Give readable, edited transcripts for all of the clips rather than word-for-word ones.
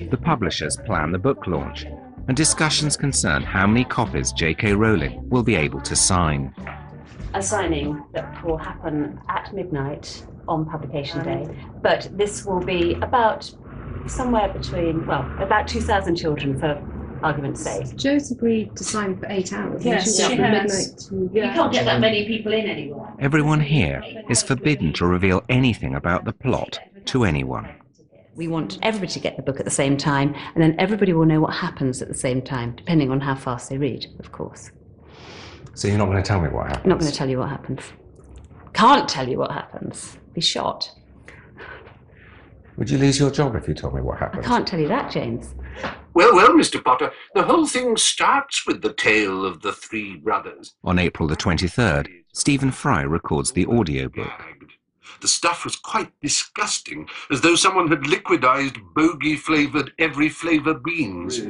The publishers plan the book launch, and discussions concern how many copies J.K. Rowling will be able to sign. A signing that will happen at midnight on publication day, but this will be about somewhere between, well, about 2,000 children for argument's sake. Jo's agreed to sign for 8 hours. Yes, she has. You can't get that many people in anywhere. Everyone here is forbidden to reveal anything about the plot to anyone. We want everybody to get the book at the same time, and then everybody will know what happens at the same time, depending on how fast they read, of course. So you're not going to tell me what happens? I'm not going to tell you what happens. Can't tell you what happens. Be shot. Would you lose your job if you told me what happens? I can't tell you that, James. Well, well, Mr. Potter, the whole thing starts with the tale of the three brothers. On April the 23rd, Stephen Fry records the audiobook. The stuff was quite disgusting, as though someone had liquidized bogey-flavoured every flavour beans.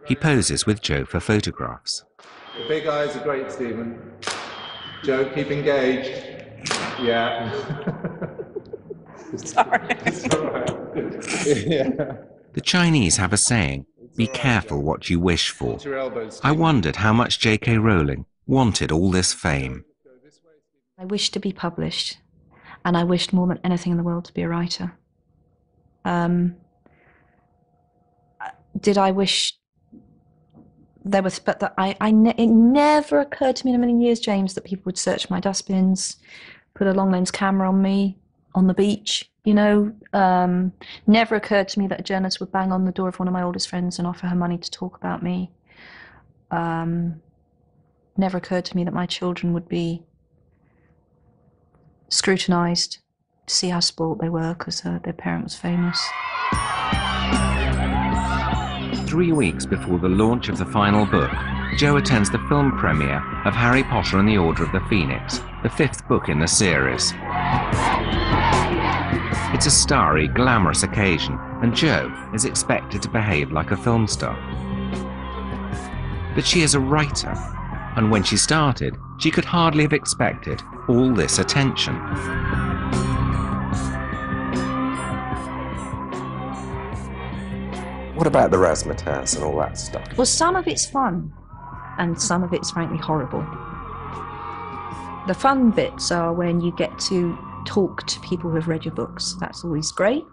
He poses with Jo for photographs. The big eyes are great, Stephen. Jo, keep engaged. Yeah. Sorry. It's all right. Yeah. The Chinese have a saying, be careful what you wish for. I wondered how much J.K. Rowling wanted all this fame. I wished to be published, and I wished more than anything in the world to be a writer. Did I wish there was, but that it never occurred to me in a million years, James, that people would search my dustbins, put a long lens camera on me on the beach, you know. Never occurred to me that a journalist would bang on the door of one of my oldest friends and offer her money to talk about me. Never occurred to me that my children would be scrutinised to see how spoilt they were because their parent was famous. 3 weeks before the launch of the final book, Jo attends the film premiere of Harry Potter and the Order of the Phoenix, the 5th book in the series. It's a starry, glamorous occasion, and Jo is expected to behave like a film star. But she is a writer, and when she started, she could hardly have expected all this attention. What about the razzmatazz and all that stuff? Well, some of it's fun, and some of it's frankly horrible. The fun bits are when you get to talk to people who have read your books. That's always great.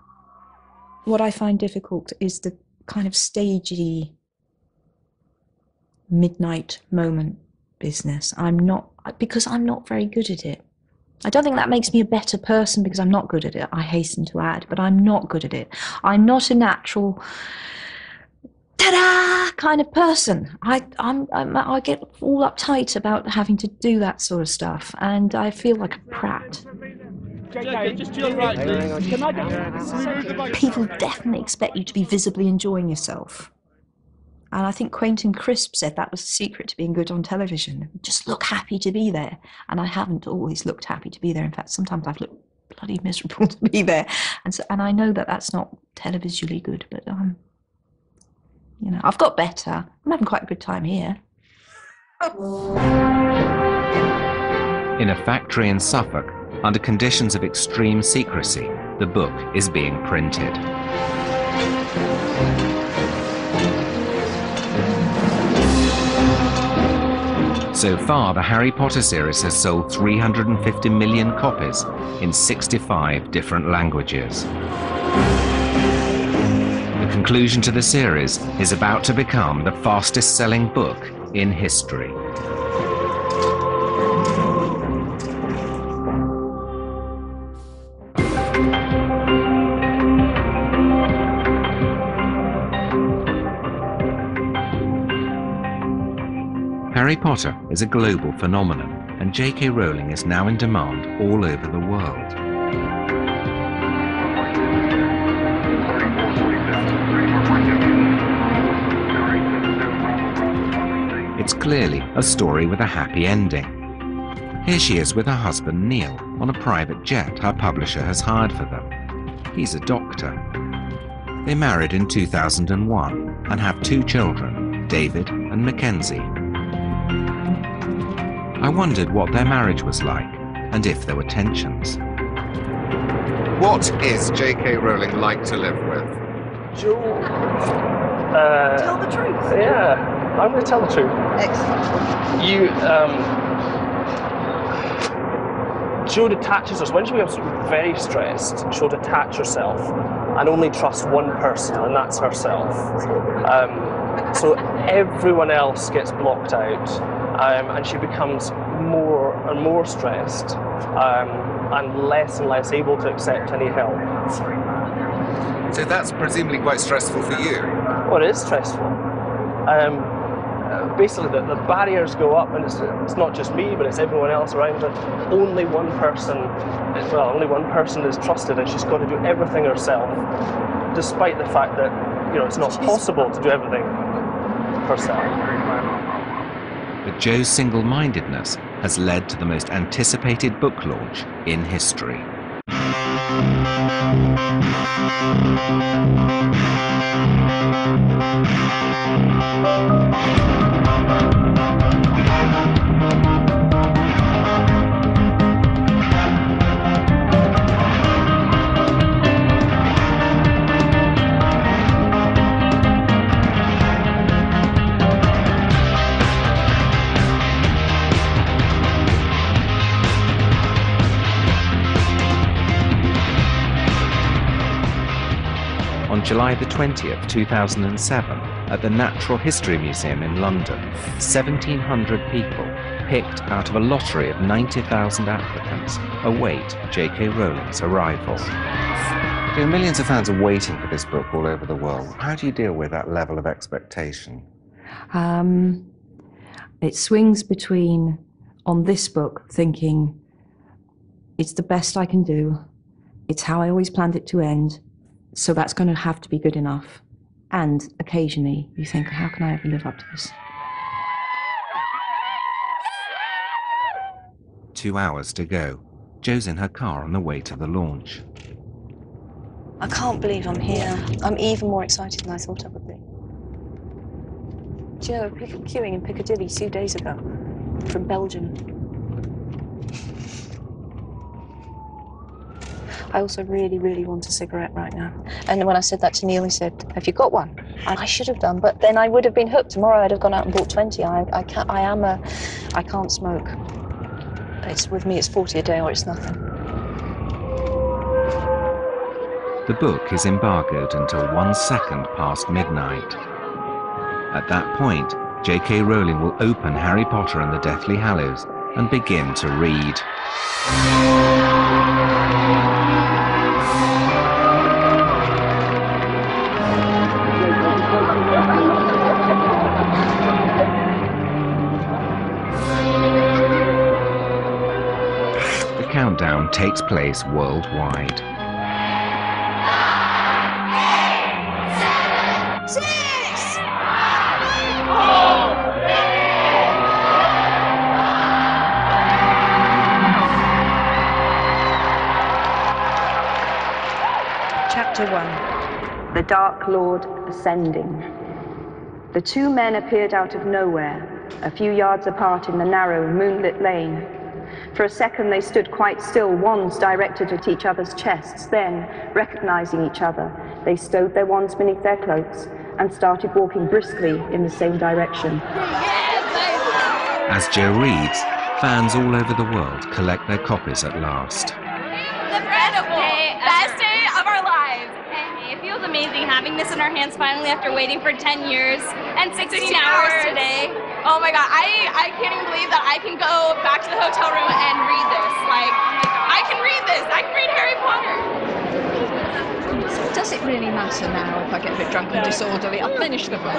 What I find difficult is the kind of stagey midnight moment business. Because I'm not very good at it. I don't think that makes me a better person because I'm not good at it, I hasten to add, but I'm not good at it. I'm not a natural ta-da kind of person. I get all uptight about having to do that sort of stuff, and I feel like a prat. People definitely expect you to be visibly enjoying yourself. And I think Quentin Crisp said that was the secret to being good on television. Just look happy to be there. And I haven't always looked happy to be there. In fact, sometimes I've looked bloody miserable to be there. And I know that that's not televisually good, but you know, I've got better. I'm having quite a good time here. In a factory in Suffolk, under conditions of extreme secrecy, the book is being printed. So far, the Harry Potter series has sold 350 million copies in 65 different languages. The conclusion to the series is about to become the fastest-selling book in history. Harry Potter is a global phenomenon, and J.K. Rowling is now in demand all over the world. It's clearly a story with a happy ending. Here she is with her husband Neil on a private jet her publisher has hired for them. He's a doctor. They married in 2001 and have 2 children, David and Mackenzie. I wondered what their marriage was like and if there were tensions. What is J.K. Rowling like to live with? Joe. Tell the truth. Yeah, I'm going to tell the truth. Excellent. Joe detaches herself. When she becomes very stressed, she'll detach herself and only trust one person, and that's herself. So everyone else gets blocked out, and she becomes more and more stressed, and less able to accept any help. So that's presumably quite stressful for you. Well, it is stressful. Basically, the barriers go up, and it's not just me, but it's everyone else around her. Only one person is trusted, and she's got to do everything herself, despite the fact that it's not possible to do everything herself. But Joe's single-mindedness has led to the most anticipated book launch in history. On July the 20th, 2007, at the Natural History Museum in London, 1,700 people, picked out of a lottery of 90,000 applicants, await J.K. Rowling's arrival. There are millions of fans are waiting for this book all over the world. How do you deal with that level of expectation? It swings between, on this book, thinking, it's the best I can do, it's how I always planned it to end, so that's going to have to be good enough. And occasionally you think, how can I ever live up to this? 2 hours to go. Joe's in her car on the way to the launch. I can't believe I'm here. I'm even more excited than I thought I would be. Do you know, people queuing in Piccadilly 2 days ago from Belgium. I also really, really want a cigarette right now. And when I said that to Neil, he said, have you got one? And I should have done, but then I would have been hooked. Tomorrow I'd have gone out and bought 20. I can't smoke. With me, it's 40 a day or it's nothing. The book is embargoed until 1 second past midnight. At that point, J.K. Rowling will open Harry Potter and the Deathly Hallows and begin to read. The countdown takes place worldwide. 6! Chapter 1. The Dark Lord Ascending. The two men appeared out of nowhere, a few yards apart in the narrow, moonlit lane. For a second they stood quite still, wands directed at each other's chests. Then, recognizing each other, they stowed their wands beneath their cloaks and started walking briskly in the same direction. As Joe reads, fans all over the world collect their copies at last. Incredible day, best day of our lives. And it feels amazing having this in our hands finally after waiting for 10 years and 16 hours today. Oh my God, I can't even believe that I can go back to the hotel room and read this. Like, I can read this. I can read Harry Potter. Does it really matter now if I get a bit drunk and disorderly? I'll finish the book.